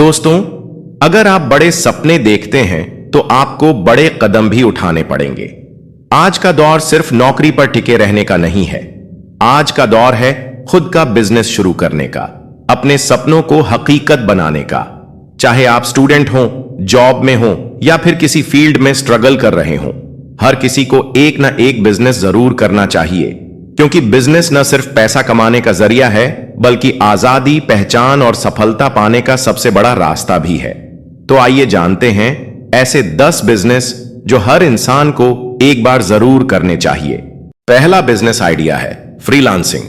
दोस्तों, अगर आप बड़े सपने देखते हैं तो आपको बड़े कदम भी उठाने पड़ेंगे। आज का दौर सिर्फ नौकरी पर टिके रहने का नहीं है। आज का दौर है खुद का बिजनेस शुरू करने का, अपने सपनों को हकीकत बनाने का। चाहे आप स्टूडेंट हो, जॉब में हो या फिर किसी फील्ड में स्ट्रगल कर रहे हो, हर किसी को एक ना एक बिजनेस जरूर करना चाहिए, क्योंकि बिजनेस न सिर्फ पैसा कमाने का जरिया है, बल्कि आजादी, पहचान और सफलता पाने का सबसे बड़ा रास्ता भी है। तो आइए जानते हैं ऐसे 10 बिजनेस जो हर इंसान को एक बार जरूर करने चाहिए। पहला बिजनेस आइडिया है फ्रीलांसिंग।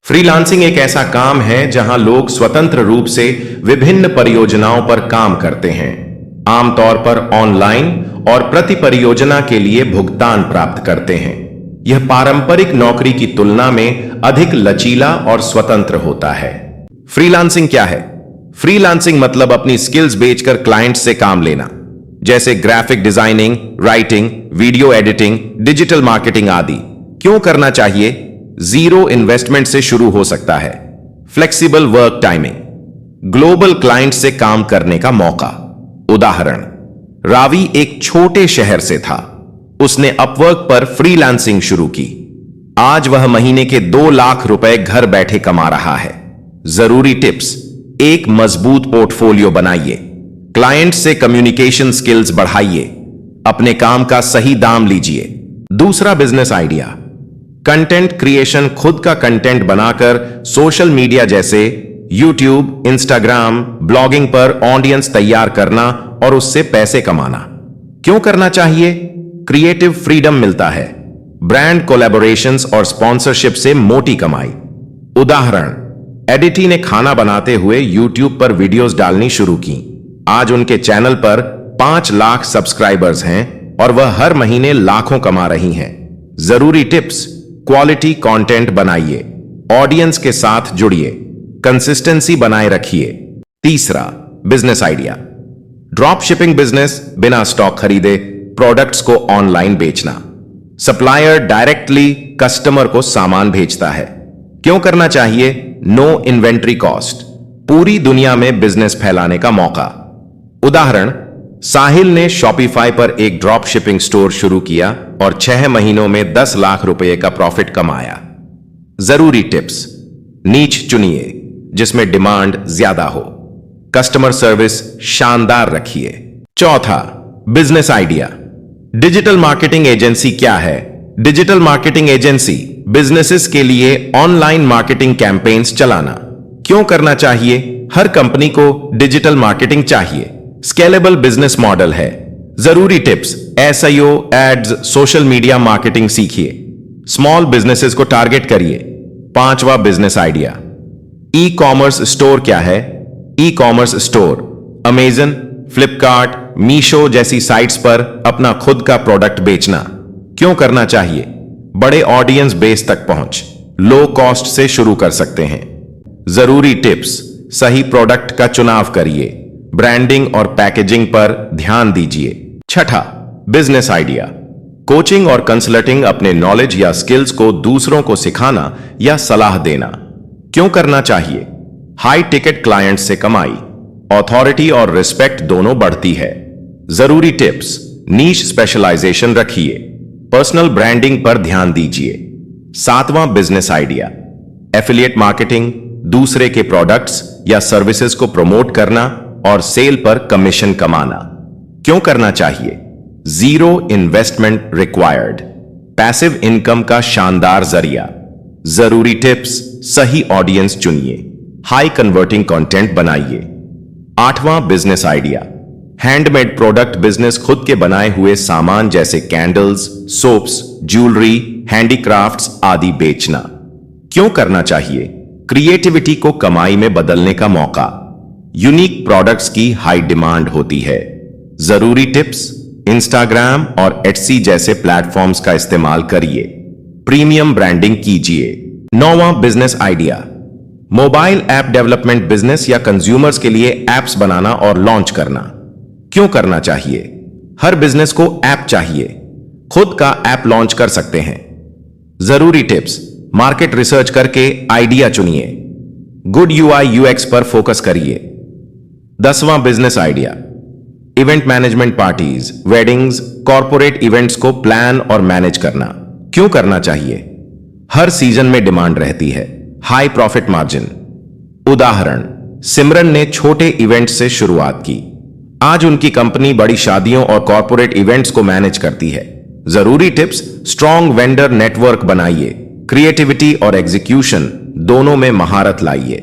फ्रीलांसिंग एक ऐसा काम है जहां लोग स्वतंत्र रूप से विभिन्न परियोजनाओं पर काम करते हैं, आमतौर पर ऑनलाइन, और प्रति परियोजना के लिए भुगतान प्राप्त करते हैं। यह पारंपरिक नौकरी की तुलना में अधिक लचीला और स्वतंत्र होता है। फ्रीलांसिंग क्या है? फ्रीलांसिंग मतलब अपनी स्किल्स बेचकर क्लाइंट्स से काम लेना, जैसे graphic designing, writing, video editing, digital marketing आदि। क्यों करना चाहिए? जीरो इन्वेस्टमेंट से शुरू हो सकता है। Flexible work timing, global client से काम करने का मौका। उदाहरण, रावी एक छोटे शहर से था। उसने अपवर्क पर फ्रीलांसिंग शुरू की। आज वह महीने के 2 लाख रुपए घर बैठे कमा रहा है। जरूरी टिप्स: एक मजबूत पोर्टफोलियो बनाइए, क्लाइंट से कम्युनिकेशन स्किल्स बढ़ाइए, अपने काम का सही दाम लीजिए। दूसरा बिजनेस आइडिया, कंटेंट क्रिएशन। खुद का कंटेंट बनाकर सोशल मीडिया जैसे यूट्यूब, इंस्टाग्राम, ब्लॉगिंग पर ऑडियंस तैयार करना और उससे पैसे कमाना। क्यों करना चाहिए? क्रिएटिव फ्रीडम मिलता है, ब्रांड कोलैबोरेशंस और स्पॉन्सरशिप से मोटी कमाई। उदाहरण, एडिटी ने खाना बनाते हुए यूट्यूब पर वीडियोस डालनी शुरू की। आज उनके चैनल पर 5 लाख सब्सक्राइबर्स हैं और वह हर महीने लाखों कमा रही हैं। जरूरी टिप्स: क्वालिटी कंटेंट बनाइए, ऑडियंस के साथ जुड़िए, कंसिस्टेंसी बनाए रखिए। तीसरा business idea, drop shipping business. बिना स्टॉक खरीदे प्रोडक्ट्स को ऑनलाइन बेचना। सप्लायर डायरेक्टली कस्टमर को सामान भेजता है। क्यों करना चाहिए? नो इन्वेंट्री कॉस्ट, पूरी दुनिया में बिजनेस फैलाने का मौका। उदाहरण, साहिल ने शॉपिफाई पर एक ड्रॉप शिपिंग स्टोर शुरू किया और 6 महीनों में 10 लाख रुपए का प्रॉफिट कमाया। जरूरी टिप्स: नीच चुनिए जिसमें डिमांड ज्यादा हो, कस्टमर सर्विस शानदार रखिए। चौथा business idea, digital marketing agency. क्या है डिजिटल मार्केटिंग एजेंसी? बिजनेसेस के लिए ऑनलाइन मार्केटिंग कैंपेन्स चलाना। क्यों करना चाहिए? हर कंपनी को डिजिटल मार्केटिंग चाहिए। स्केलेबल बिजनेस मॉडल है। जरूरी tips: SEO, ads, social media marketing सीखिए, स्मॉल बिजनेसेस को टारगेट करिए। पांचवा business idea, e commerce store. क्या है e commerce store? Amazon, Flipkart, Meesho जैसी साइट्स पर अपना खुद का प्रोडक्ट बेचना। क्यों करना चाहिए? बड़े ऑडियंस बेस तक पहुंच, लो कॉस्ट से शुरू कर सकते हैं। जरूरी टिप्स: सही प्रोडक्ट का चुनाव करिए, ब्रांडिंग और पैकेजिंग पर ध्यान दीजिए। छठा बिजनेस आइडिया, कोचिंग और कंसल्टिंग। अपने नॉलेज या स्किल्स को दूसरों को सिखाना या सलाह देना। क्यों करना चाहिए? हाई टिकट क्लाइंट से कमाई, अथॉरिटी और रिस्पेक्ट दोनों बढ़ती है। जरूरी टिप्स: नीश स्पेशलाइजेशन रखिए, पर्सनल ब्रांडिंग पर ध्यान दीजिए। सातवां बिजनेस आइडिया, एफिलिएट मार्केटिंग। दूसरे के प्रोडक्ट्स या सर्विसेज को प्रमोट करना और सेल पर कमीशन कमाना। क्यों करना चाहिए? Zero investment required, passive income का शानदार जरिया। जरूरी टिप्स: सही ऑडियंस चुनिए, हाई कन्वर्टिंग कंटेंट बनाइए। आठवां business idea, handmade product business. खुद के बनाए हुए सामान जैसे कैंडल्स, सोप्स, ज्वेलरी, हैंडीक्राफ्ट्स आदि बेचना। क्यों करना चाहिए? क्रिएटिविटी को कमाई में बदलने का मौका, यूनिक प्रोडक्ट्स की हाई डिमांड होती है। जरूरी टिप्स: इंस्टाग्राम और एट्सी जैसे प्लेटफॉर्म्स का इस्तेमाल करिए, प्रीमियम ब्रांडिंग कीजिए। नौवां business idea, mobile app development business या कंज्यूमर्स के लिए एप्स बनाना और लॉन्च करना। क्यों करना चाहिए? हर बिजनेस को ऐप चाहिए, खुद का ऐप लॉन्च कर सकते हैं। जरूरी टिप्स: मार्केट रिसर्च करके आइडिया चुनिए, गुड यूआई यूएक्स पर फोकस करिए, 10वां business idea, event management, parties, weddings, corporate events को प्लान और मैनेज करना। क्यों करना चाहिए? हर सीजन में डिमांड रहती है, हाई प्रॉफिट मार्जिन। उदाहरण, सिमरन ने छोटे इवेंट से शुरुआत की। आज उनकी कंपनी बड़ी शादियों और कॉरपोरेट इवेंट्स को मैनेज करती है। जरूरी टिप्स, स्ट्रॉन्ग वेंडर नेटवर्क बनाइए, क्रिएटिविटी और एग्जीक्यूशन दोनों में महारत लाइए।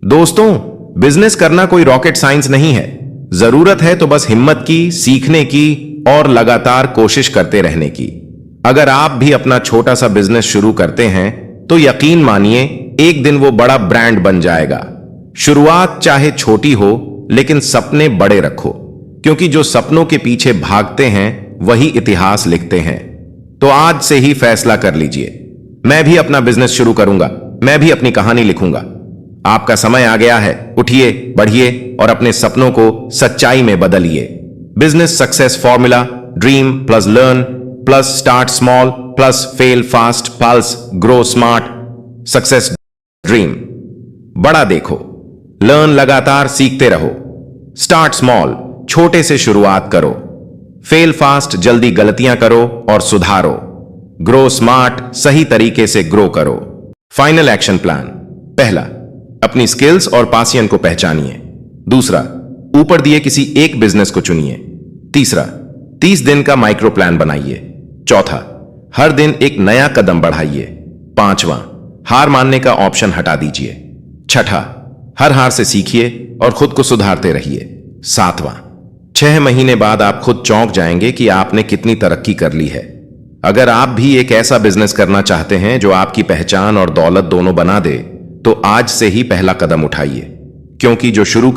दोस्तों, बिजनेस करना कोई रॉकेट साइंस नहीं है। जरूरत है तो बस हिम्मत की, सीखने की और लगातार कोशिश करते रहने की। अगर आप भी अपना छोटा सा बिजनेस शुरू करते हैं तो यकीन मानिए एक दिन वो बड़ा ब्रांड बन जाएगा। शुरुआत चाहे छोटी हो, लेकिन सपने बड़े रखो, क्योंकि जो सपनों के पीछे भागते हैं वही इतिहास लिखते हैं। तो आज से ही फैसला कर लीजिए, मैं भी अपना बिजनेस शुरू करूंगा, मैं भी अपनी कहानी लिखूंगा। आपका समय आ गया है, उठिए, बढ़िए और अपने सपनों को सच्चाई में बदलिए। Business success formula: dream plus learn plus start small plus fail fast pulse grow smart. Success dream, बड़ा देखो, लर्न लगातार सीखते रहो, स्टार्ट स्मॉल छोटे से शुरुआत करो, फेल फास्ट जल्दी गलतियां करो और सुधारो, ग्रो स्मार्ट सही तरीके से ग्रो करो। फाइनल एक्शन प्लान: पहला, अपनी स्किल्स और पैशन को पहचानिए। दूसरा, ऊपर दिए किसी एक बिजनेस को चुनिए। तीसरा, 30 दिन का माइक्रो प्लान बनाइए। चौथा, हर दिन एक नया कदम बढ़ाइए। पांचवा, हार मानने का ऑप्शन हटा दीजिए। छठा, हर हार से सीखिए और खुद को सुधारते रहिए। सातवां, 6 महीने बाद आप खुद चौंक जाएंगे कि आपने कितनी तरक्की कर ली है। अगर आप भी एक ऐसा बिजनेस करना चाहते हैं जो आपकी पहचान और दौलत दोनों बना दे, तो आज से ही पहला कदम उठाइए, क्योंकि जो शुरू